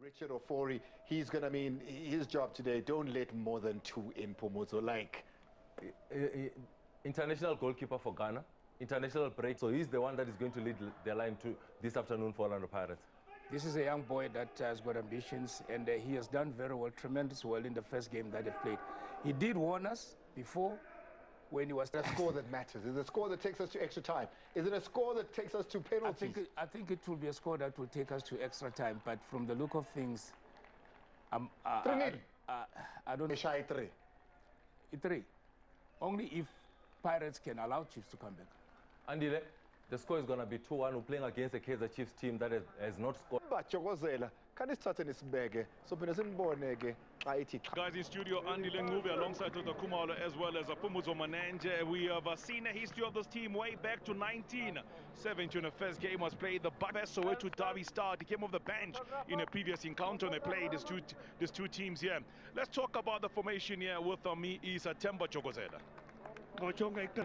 Richard Ofori, he's going to mean his job today, don't let more than 2 in Pomozo, like. International goalkeeper for Ghana, international break. So he's the one that is going to lead their line to this afternoon for Orlando Pirates. This is a young boy that has got ambitions, and he has done very well, tremendous well in the first game that he played. He did warn us before when he was... The score that matters. Is it a score that takes us to extra time? Is it a score that takes us to penalties? I think it will be a score that will take us to extra time, but from the look of things, I don't know. Shy 3. 3. Only if Pirates can allow Chiefs to come back. Andile, the score is going to be 2-1. We're playing against a Kaizer Chiefs team that has not scored. Guys in studio, Andile Ngube alongside Toto Kumalo as well as Pumuzo Manenge. We have seen a history of this team way back to 1970 when the first game was played. The Soweto Derby start. He came off the bench in a previous encounter and they played these two teams here. Let's talk about the formation here with me is Temba Chokozela.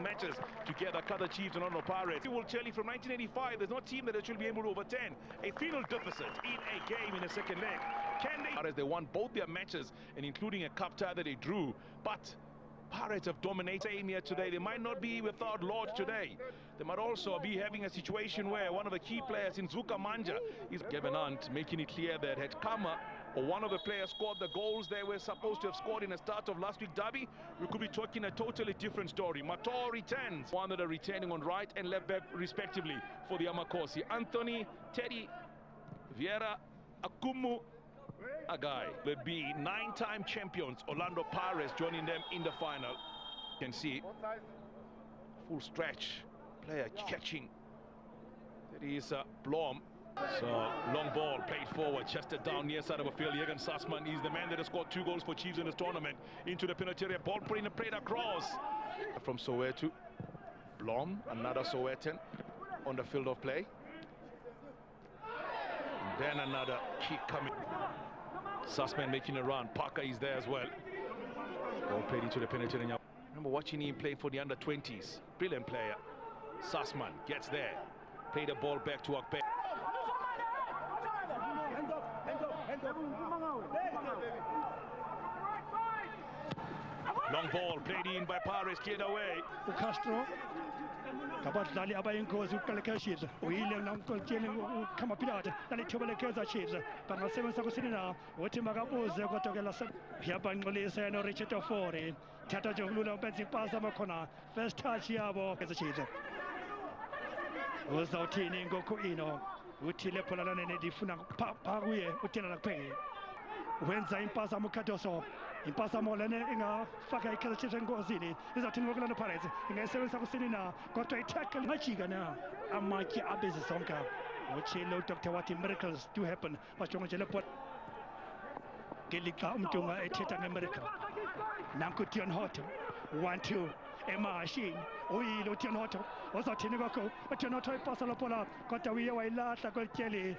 Matches together, Kaizer Chiefs and Orlando Pirates. He will tell you from 1985, there's no team that should be able to overturn a final deficit in a game in the second leg. Can they? As they won both their matches, and including a cup tie that they drew, but Pirates have dominated here today. They might not be without Lodge today. They might also be having a situation where one of the key players in Zuka Manja is Gavin Hunt, making it clear that had Kama or one of the players scored the goals they were supposed to have scored in the start of last week's derby, we could be talking a totally different story. Mator returns, one that are returning on right and left back respectively for the Amakosi. Anthony, Teddy, Vieira, Akumu, Agai. Will be 9-time champions, Orlando Pirates, joining them in the final. You can see full stretch, player catching. That is Blom. So long ball played forward, chested down near side of a field. Jürgen Sassmann is the man that has scored 2 goals for Chiefs in this tournament. Into the penalty area, ball played across from Soweto. Blom, another Sowetan on the field of play. And then another kick coming. Sassmann making a run. Parker is there as well. Ball played into the penalty area. I remember watching him play for the under-20s. Brilliant player. Sassmann gets there. Play the ball back to Akbe. Long ball played in by Pirates, cleared away. Castro kabadlali abayingozi uqalekashidla uyile namkoltsheni ukhama philata lalithuba leKaizer Chiefs bangasebenza kusini na uthi makabuze kodwa ke lase yabanqolisa yena Richard Ofori thatha nje ukulula ubenza ipasi amakhona first touch yabo Kaizer Chiefs uzawuthini ngokho ino uthi lephola lana nedifuna pha kuye uthina nakupheke wenza impasa amukhadoso impasa molene ingafaka iKaizer Chiefs engozini izathini ngokulanda Pirates ingayisebenzisa kusini na kodwa itackle majika na amatye abezi sonke utshilo Dr. wathi miracles do happen bajonga nje lephola ngelixa umuntu ethetha ngemiracle nanku Dion Hoto 1-2 emashini uyilo Dion Hoto uzathini kwakho Dion Hoto ipasa lephola kodwa uye wayilahla kwelityeli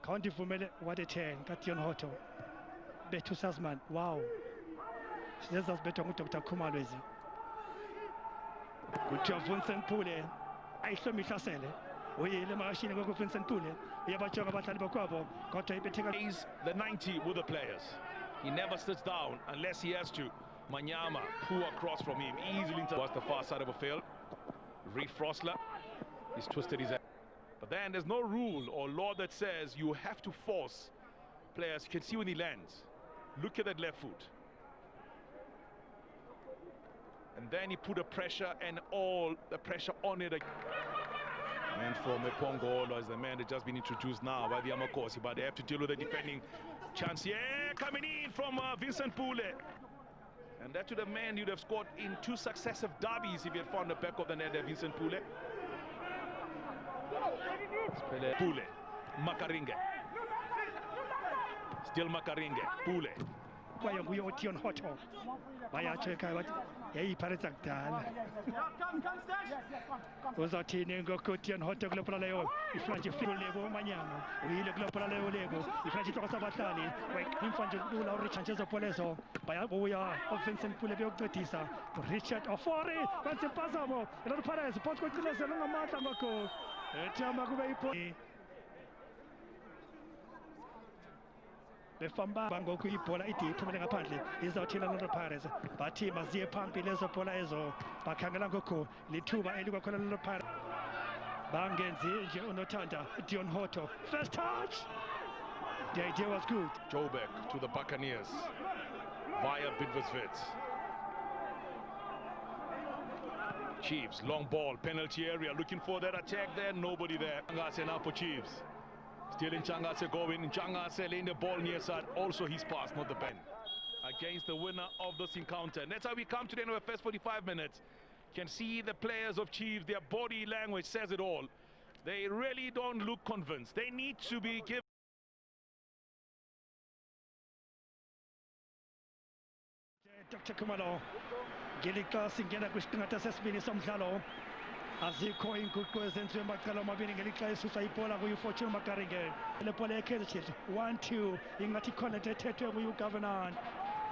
County Vumele, what a 10, Dion Hoto. Betu Sassmann, wow. This is better Dr. Kumalwezi. Good job, Vincent Pule. I saw me Sassele. We le machine go Vincent Pule. Yabachoga Batalibo Kwabo. Got to be taken. He's the 90 with the players. He never sits down unless he has to. Manyama, poor across from him, easily towards the far side of the field. Reef Frosler, he's twisted his head. But then there's no rule or law that says you have to force players. You can see when he lands. Look at that left foot. And then he put the pressure and all the pressure on it. And for Mepongo is the man that's just been introduced now by the Amakosi, but they have to deal with the defending chance here. Coming in from Vincent Pule. And that to the man you'd have scored in 2 successive derbies if he had found the back of the net there, Vincent Pule. Pule, Makaringe. Still Makaringe, Pule. Why we are Dion Hoto? Why are you what? Yeah, Pirates are done. Was a teen go Dion Hoto Glopaleo. If I just feel level Manyama, we look Glopaleo Lego. If I just talk about Tani, like him from Jula Richard Poleso, by we are offensive Pulebio Tisa, Richard Ofori, what's impossible? A lot of Pirates, Portugal, Matamako. befamba bangoku ibhola ide iphumele ngaphandle izawuthina Orlando Pirates bathi maziye phambili ezo bhola ezo bakhangela ngoku lithuba elikwakhona Orlando Pirates bangenzi nje unothanda Dion Hoto first touch. The idea was good. Joburg to the Buccaneers via Bidvest. Chiefs, long ball, penalty area, looking for that attack there, nobody there. Changase now for Chiefs. Still in Changase going, Changase laying the ball near side, also his pass, not the bend. Against the winner of this encounter. And that's how we come to the end of the first 45 minutes. Can see the players of Chiefs, their body language says it all. They really don't look convinced. They need to be given. Dr. Kumalo ngelika singena kwisiqingatha sesibini somdlalo azikho inguqu ezenziwe amaqela amabini ngelixa esusa ibhola kuyi-Fortune Makaringe le bhola ye-Kaizer Chiefs 1-2 ingathi ikhona nto ethethwe kuyi-Governor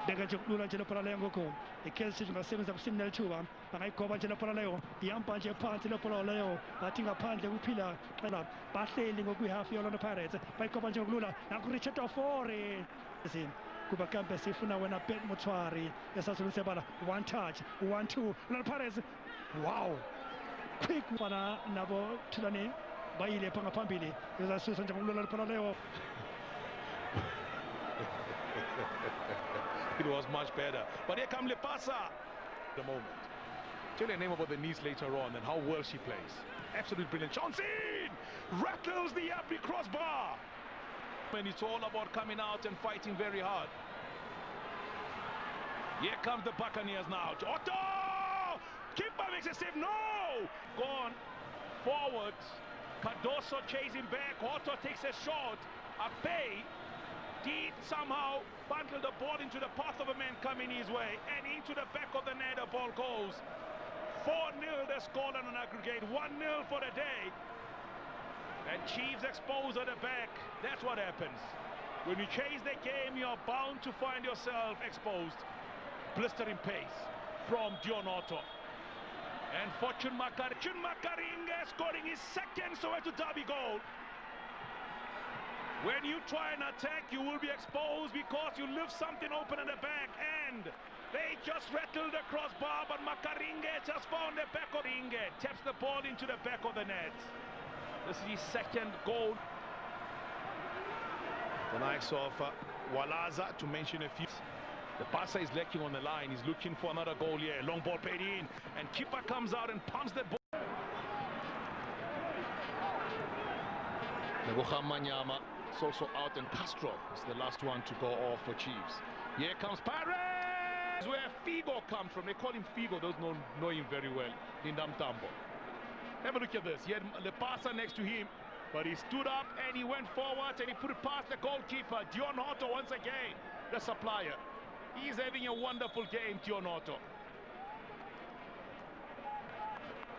beka nje kulula nje le bhola leyo ngoku i-Kaizer Chiefs ingasebenza kusini nelithuba bangayigoba nje le bhola leyo ihamba nje phansi le bhola leyo bathi ngaphandle kuphila xela bahleli ngokwihafu ye-Orlando Pirates bayigoba nje ngokulula naku-Richard Ofori kuba kambe sifuna wena Ben Motshwari esasulusa bala one touch 1-2 Orlando Pirates wow quick bana nabo thulane bayile pha ngaphambili ezasusa nje ngokulula le bhola leyo. It was much better, but here comes Lepasa. The moment. Tell your name about the niece later on and how well she plays. Absolute brilliant. Johnson rattles the upper crossbar. And it's all about coming out and fighting very hard. Here comes the Buccaneers now. Otto! Keeper makes a save. No! Gone forward. Cardoso chasing back. Otto takes a shot. Ape did somehow bundle the ball into the path of a man coming his way. And into the back of the net the ball goes. 4-0 the score on an aggregate. 1-0 for the day. And Chiefs exposed at the back. That's what happens. When you chase the game, you're bound to find yourself exposed. Blistering pace from Dion Otto. And Fortune Makaringe scoring his second Soweto Derby goal. When you try and attack, you will be exposed because you leave something open at the back. And they just rattled the crossbar, but Makaringe just found the back of Inge. Taps the ball into the back of the net. This is his second goal. The likes of Walaza, to mention a few. The passer is lacking on the line. He's looking for another goal here. Long ball played in. And keeper comes out and pumps the ball. Nebocha Manyama is also out. And Castro is the last one to go off for Chiefs. Here comes Paris, where Figo comes from. They call him Figo. Those know him very well. Lindam Tambo. Have a look at this. He had the passer next to him, but he stood up and he went forward and he put it past the goalkeeper. Dion Otto once again, the supplier. He's having a wonderful game, Dion Otto.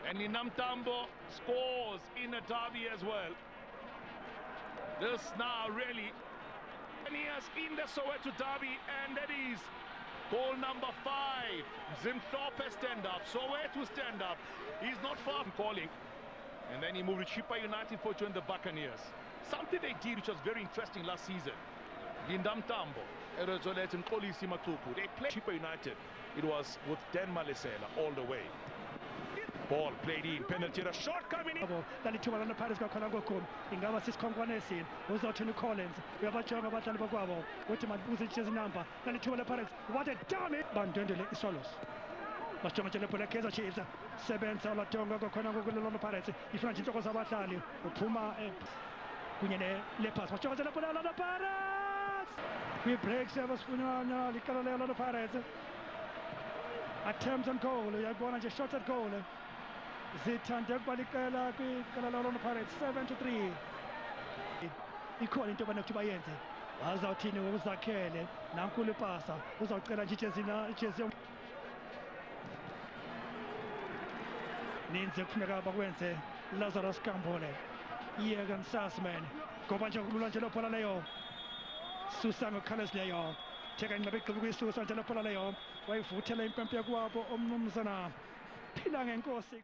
And Ninamtambo scores in a derby as well. This now really in the Soweto derby, and that is goal number 5. Zimthorpe stand up. Soweto stand up. He's not far from calling. And then he moved to Chippa United for join the Buccaneers. Something they did which was very interesting last season. Lindam Tambo, Erozolet and Kolisi Matuku. They played Chippa United. It was with Dan Malesela all the way. Ball played in, penalty, a shot coming in. Lalithuba lana Pirates kwakhona ngoku ingaba sisikhonkwane uzothini Collins uyabajonga abadlali bokwabo uthi mandibuze ijezi number lalithuba lePirates what a dummy bandwendele isolos basijonga nje lebhola Kaizer Chiefs sebenza lajonga kwakhona ngoku Orlando Pirates ifuna nje inhloko zabadlali uphuma kunye neLeopards basijonga nje lebhola Orlando Pirates kwi-break sebasifunyana liqela le-Orlando Pirates attempts on goal uyayibona nje shots at goal zithande ukuba liqela kwiqela le-Orlando Pirates 7-3 ikhona into abanokuthi bayenze bazawuthini ukuzakhele nankulu ipasa uzawucela nje ijezi ninzi kufuneka bakwenze Lazarus Kambole Ian Sussman ngoba nje kulula nje lebhola leyo susa ngokhalesi leyo theka inqabe igqiba kuyisusa nje lebhola leyo wayivuthela impempe kwabo omnumzana phila ngenkosi.